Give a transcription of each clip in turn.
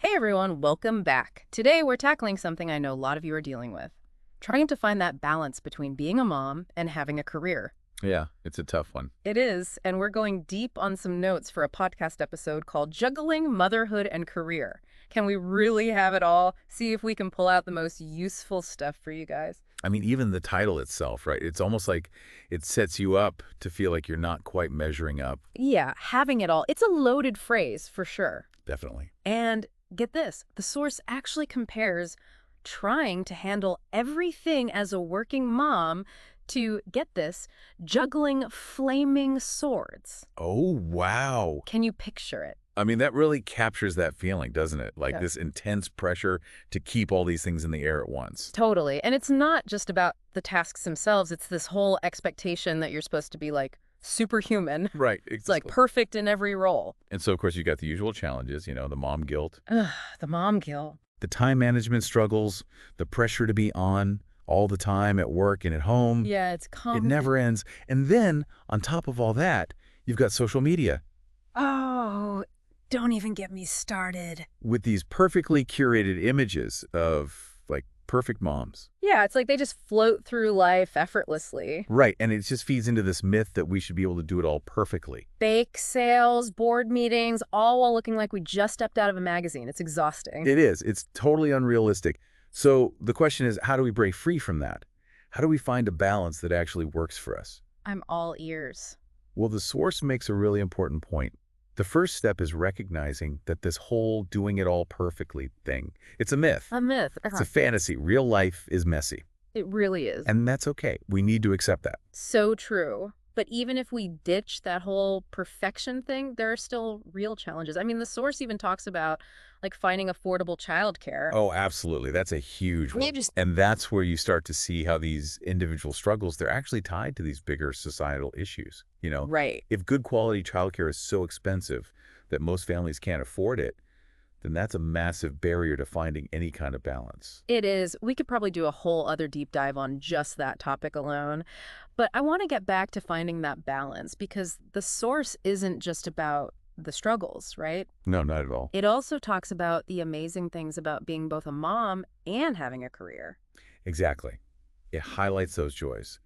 Hey everyone, welcome back. Today we're tackling something I know a lot of you are dealing with. Trying to find that balance between being a mom and having a career. Yeah, it's a tough one. It is, and we're going deep on some notes for a podcast episode called Juggling, Motherhood, and Career. Can we really have it all? See if we can pull out the most useful stuff for you guys. I mean, even the title itself, right? It's almost like it sets you up to feel like you're not quite measuring up. Yeah, having it all. It's a loaded phrase for sure. Definitely. And get this, the source actually compares trying to handle everything as a working mom to, get this, juggling flaming swords. Oh, wow. Can you picture it? I mean, that really captures that feeling, doesn't it? Like Yeah. this intense pressure to keep all these things in the air at once. Totally. And it's not just about the tasks themselves. It's this whole expectation that you're supposed to be like superhuman. Right, It's like exactly. perfect in every role. And so, of course, you got the usual challenges, the mom guilt, Ugh, the mom guilt. the time management struggles, the pressure to be on all the time at work and at home. Yeah, it's It never ends. And then, on top of all that, you've got social media. Oh, don't even get me started. With these perfectly curated images of like perfect moms. Yeah, it's like they just float through life effortlessly. Right. And it just feeds into this myth that we should be able to do it all perfectly. Bake sales, board meetings, all while looking like we just stepped out of a magazine. It's exhausting. It is. It's totally unrealistic. So the question is, how do we break free from that? How do we find a balance that actually works for us? I'm all ears. Well, the source makes a really important point. The first step is recognizing that this whole doing it all perfectly thing, it's a myth. A myth. It's a fantasy. Real life is messy. It really is. And that's okay. We need to accept that. So true. But even if we ditch that whole perfection thing, there are still real challenges. I mean, the source even talks about like finding affordable childcare. Oh, absolutely. That's a huge one. You just- And that's where you start to see how these individual struggles, they're actually tied to these bigger societal issues. Right. If good quality childcare is so expensive that most families can't afford it, then that's a massive barrier to finding any kind of balance. It is. We could probably do a whole other deep dive on just that topic alone. But I want to get back to finding that balance because the source isn't just about the struggles, right? No, not at all. It also talks about the amazing things about being both a mom and having a career. Exactly. It highlights those joys.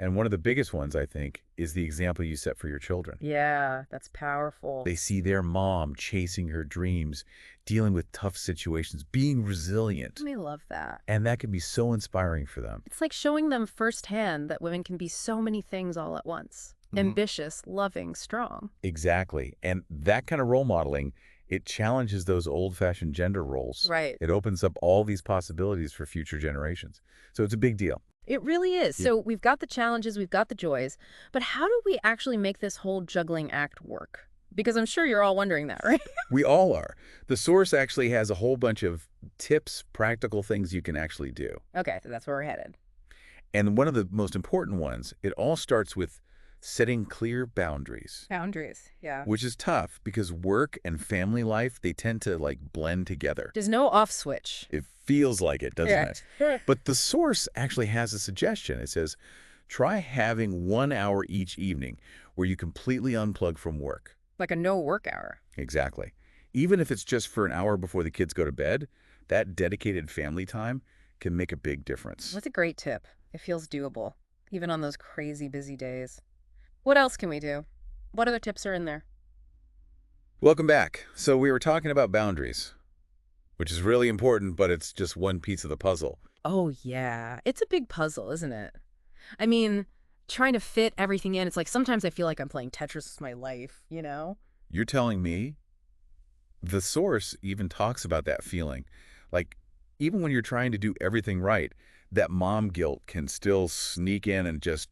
And one of the biggest ones, I think, is the example you set for your children. Yeah, that's powerful. They see their mom chasing her dreams, dealing with tough situations, being resilient. I love that. And that can be so inspiring for them. It's like showing them firsthand that women can be so many things all at once. Ambitious, loving, strong. Exactly. And that kind of role modeling, it challenges those old-fashioned gender roles. Right. It opens up all these possibilities for future generations. So it's a big deal. It really is. So we've got the challenges, we've got the joys, but how do we actually make this whole juggling act work? Because I'm sure you're all wondering that, right? We all are. The source actually has a whole bunch of tips, practical things you can actually do. Okay, so that's where we're headed. And one of the most important ones, it all starts with setting clear boundaries, Boundaries, yeah. which is tough because work and family life, they tend to like blend together. There's no off switch. It feels like it, doesn't it? Yeah. But the source actually has a suggestion. It says, try having 1 hour each evening where you completely unplug from work. Like a no work hour. Exactly. Even if it's just for an hour before the kids go to bed, that dedicated family time can make a big difference. That's a great tip. It feels doable, even on those crazy busy days. What else can we do? What other tips are in there? Welcome back. So we were talking about boundaries, which is really important, but it's just one piece of the puzzle. Oh, yeah. It's a big puzzle, isn't it? I mean, trying to fit everything in, it's like sometimes I feel like I'm playing Tetris with my life, you know? You're telling me? The source even talks about that feeling. Like, even when you're trying to do everything right, that mom guilt can still sneak in and just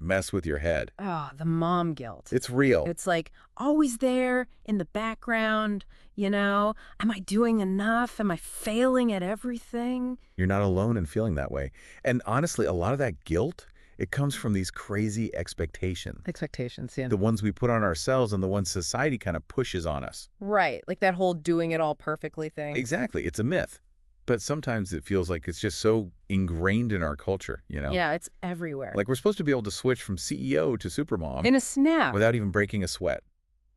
mess with your head. Oh, the mom guilt. It's real. It's like always there in the background, you know? Am I doing enough? Am I failing at everything? You're not alone in feeling that way. And honestly, a lot of that guilt, it comes from these crazy expectations. Expectations, yeah. The ones we put on ourselves and the ones society kind of pushes on us. Right, like that whole doing it all perfectly thing. Exactly. It's a myth. But sometimes it feels like it's just so ingrained in our culture, Yeah, it's everywhere. Like we're supposed to be able to switch from CEO to supermom in a snap. without even breaking a sweat.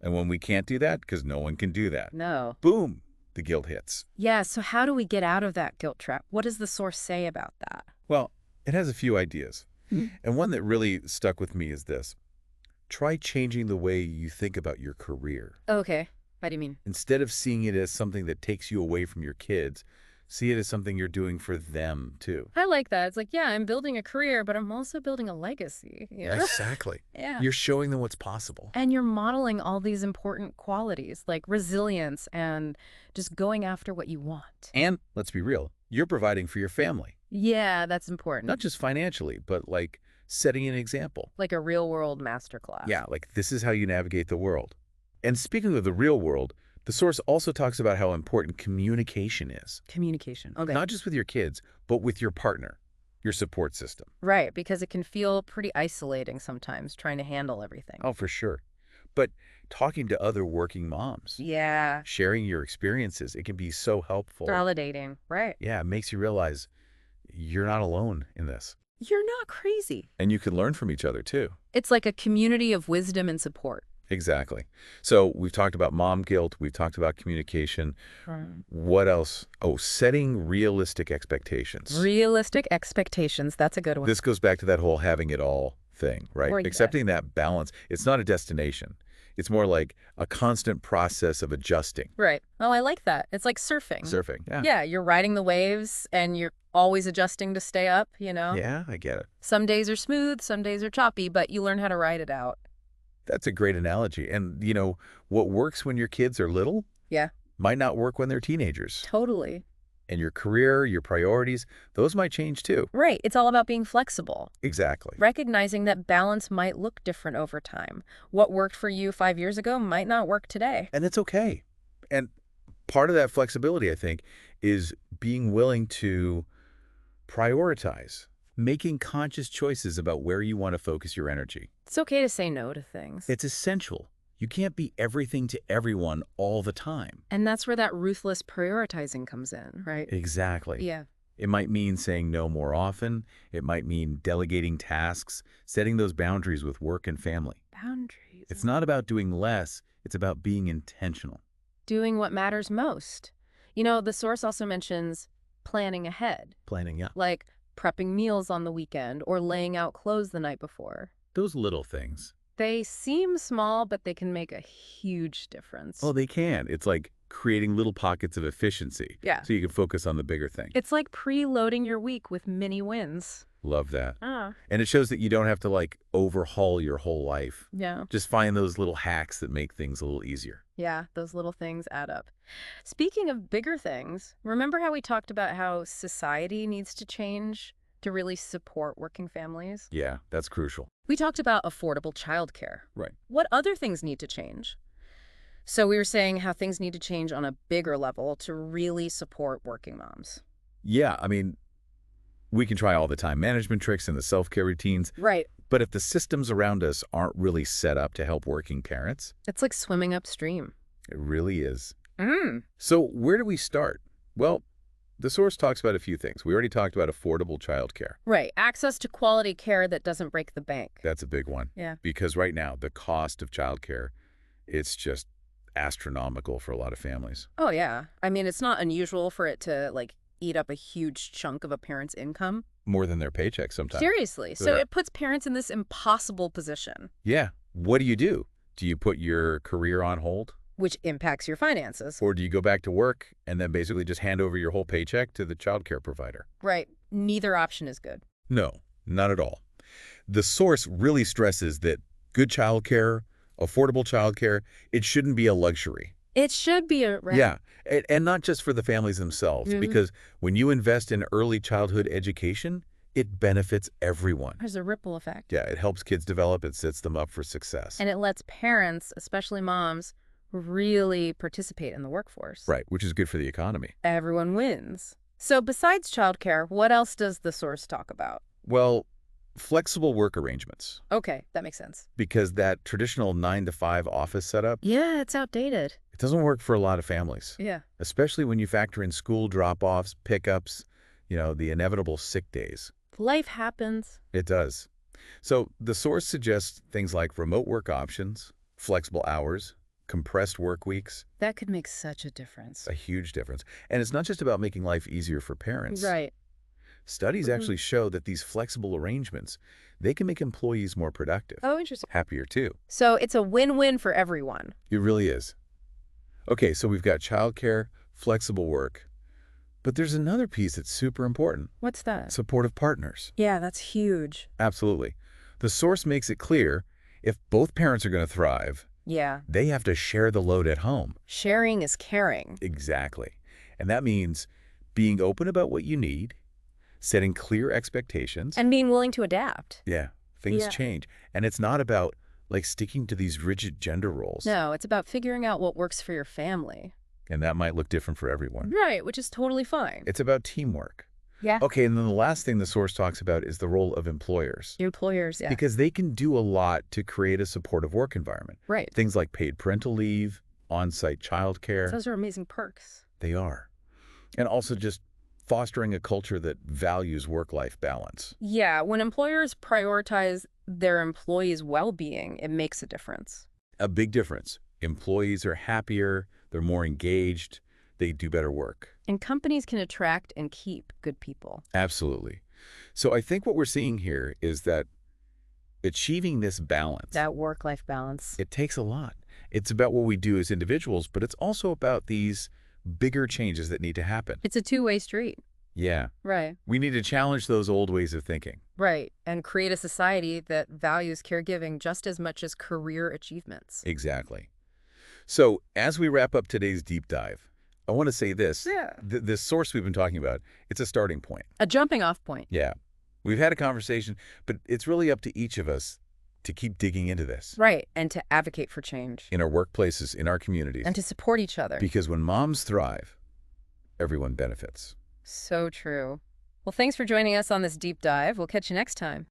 And when we can't do that, because no one can do that, No. boom, the guilt hits. Yeah, so how do we get out of that guilt trap? What does the source say about that? Well, it has a few ideas. Mhm. And one that really stuck with me is this. Try changing the way you think about your career. Okay. What do you mean? Instead of seeing it as something that takes you away from your kids, see it as something you're doing for them, too. I like that. It's like, yeah, I'm building a career, but I'm also building a legacy. Exactly. Yeah. You're showing them what's possible. And you're modeling all these important qualities like resilience and just going after what you want. And let's be real, you're providing for your family. Yeah, that's important. Not just financially, but like setting an example. Like a real world masterclass. Yeah, like this is how you navigate the world. And speaking of the real world, the source also talks about how important communication is. Communication. Okay. Not just with your kids, but with your partner, your support system. Right, because it can feel pretty isolating sometimes trying to handle everything. Oh, for sure. But talking to other working moms, Yeah. sharing your experiences, it can be so helpful. Validating. Right. Yeah, it makes you realize you're not alone in this. You're not crazy. And you can learn from each other, too. It's like a community of wisdom and support. Exactly. So we've talked about mom guilt. We've talked about communication. What else? Oh, setting realistic expectations. Realistic expectations. That's a good one. This goes back to that whole having it all thing, right? Or, yeah. Accepting that balance. It's not a destination. It's more like a constant process of adjusting. Right. Oh, I like that. It's like surfing. Surfing, yeah. Yeah, you're riding the waves and you're always adjusting to stay up, Yeah, I get it. Some days are smooth, some days are choppy, but you learn how to ride it out. That's a great analogy. And, what works when your kids are little Yeah, might not work when they're teenagers. totally. And your career, your priorities, those might change too. Right. It's all about being flexible. Exactly. Recognizing that balance might look different over time. What worked for you 5 years ago might not work today. And it's okay. And part of that flexibility, I think, is being willing to prioritize, making conscious choices about where you want to focus your energy. It's okay to say no to things. It's essential. You can't be everything to everyone all the time. And that's where that ruthless prioritizing comes in, right? Exactly. Yeah. It might mean saying no more often. It might mean delegating tasks, setting those boundaries with work and family. Boundaries. It's not about doing less. It's about being intentional. Doing what matters most. The source also mentions planning ahead, Planning, yeah. like prepping meals on the weekend or laying out clothes the night before. Those little things. They seem small, but they can make a huge difference. Oh, they can. It's like creating little pockets of efficiency. Yeah. So you can focus on the bigger thing. It's like preloading your week with mini wins. Love that. Ah. And it shows that you don't have to overhaul your whole life. Yeah. Just find those little hacks that make things a little easier. Yeah, those little things add up. Speaking of bigger things, remember how we talked about how society needs to change to really support working families? Yeah, that's crucial. We talked about affordable childcare. Right. What other things need to change? So we were saying how things need to change on a bigger level to really support working moms. Yeah, I mean, we can try all the time management tricks and the self-care routines, Right. but if the systems around us aren't really set up to help working parents, It's like swimming upstream. it really is. Mm. So where do we start? Well, the source talks about a few things. We already talked about affordable childcare. Right. Access to quality care that doesn't break the bank. That's a big one. Yeah. Because right now, the cost of childcare, it's just astronomical for a lot of families. Oh, yeah. I mean, it's not unusual for it to, eat up a huge chunk of a parent's income. More than their paycheck sometimes. Seriously. So Yeah. it puts parents in this impossible position, Yeah. What do? Do you put your career on hold? which impacts your finances. Or do you go back to work and then basically just hand over your whole paycheck to the childcare provider? Right. Neither option is good. No, not at all. The source really stresses that good childcare, affordable childcare, it shouldn't be a luxury. It should be a... Yeah, and not just for the families themselves, because when you invest in early childhood education, it benefits everyone. There's a ripple effect. Yeah, it helps kids develop, it sets them up for success. And it lets parents, especially moms, really participate in the workforce. Right, which is good for the economy. Everyone wins. So besides childcare, what else does the source talk about? Well, flexible work arrangements, Okay, that makes sense. because that traditional 9-to-5 office setup, Yeah, it's outdated. it doesn't work for a lot of families, Yeah. especially when you factor in school drop-offs, pickups, the inevitable sick days. Life happens. It does. So the source suggests things like remote work options, flexible hours, compressed work weeks, That could make such a difference. a huge difference. And it's not just about making life easier for parents. Right. Studies actually show that these flexible arrangements, they can make employees more productive, Oh, interesting. happier too. So it's a win-win for everyone. It really is. Okay, so we've got childcare, flexible work, but there's another piece that's super important. What's that? Supportive partners. Yeah, that's huge. Absolutely. The source makes it clear if both parents are going to thrive, Yeah. they have to share the load at home. Sharing is caring. Exactly. And that means being open about what you need, setting clear expectations. And being willing to adapt. Yeah, things Yeah. change. And it's not about like sticking to these rigid gender roles. No, it's about figuring out what works for your family. And that might look different for everyone. Right, which is totally fine. It's about teamwork. Yeah. Okay, and then the last thing the source talks about is the role of employers. Your employers, yeah. Because they can do a lot to create a supportive work environment. Right. Things like paid parental leave, on-site childcare. Those are amazing perks. They are. And also just fostering a culture that values work-life balance. Yeah, when employers prioritize their employees' well-being, it makes a difference. A big difference. Employees are happier, they're more engaged, they do better work. And companies can attract and keep good people. Absolutely. So I think what we're seeing here is that achieving this balance, That work-life balance. it takes a lot. It's about what we do as individuals, but it's also about these bigger changes that need to happen. It's a two-way street. Yeah. Right. We need to challenge those old ways of thinking. Right. And create a society that values caregiving just as much as career achievements. Exactly. So as we wrap up today's deep dive, I want to say this. Yeah. This source we've been talking about, it's a starting point. A jumping-off point. Yeah. We've had a conversation, but it's really up to each of us to keep digging into this. Right. And to advocate for change. In our workplaces, in our communities. And to support each other. Because when moms thrive, everyone benefits. So true. Well, thanks for joining us on this deep dive. We'll catch you next time.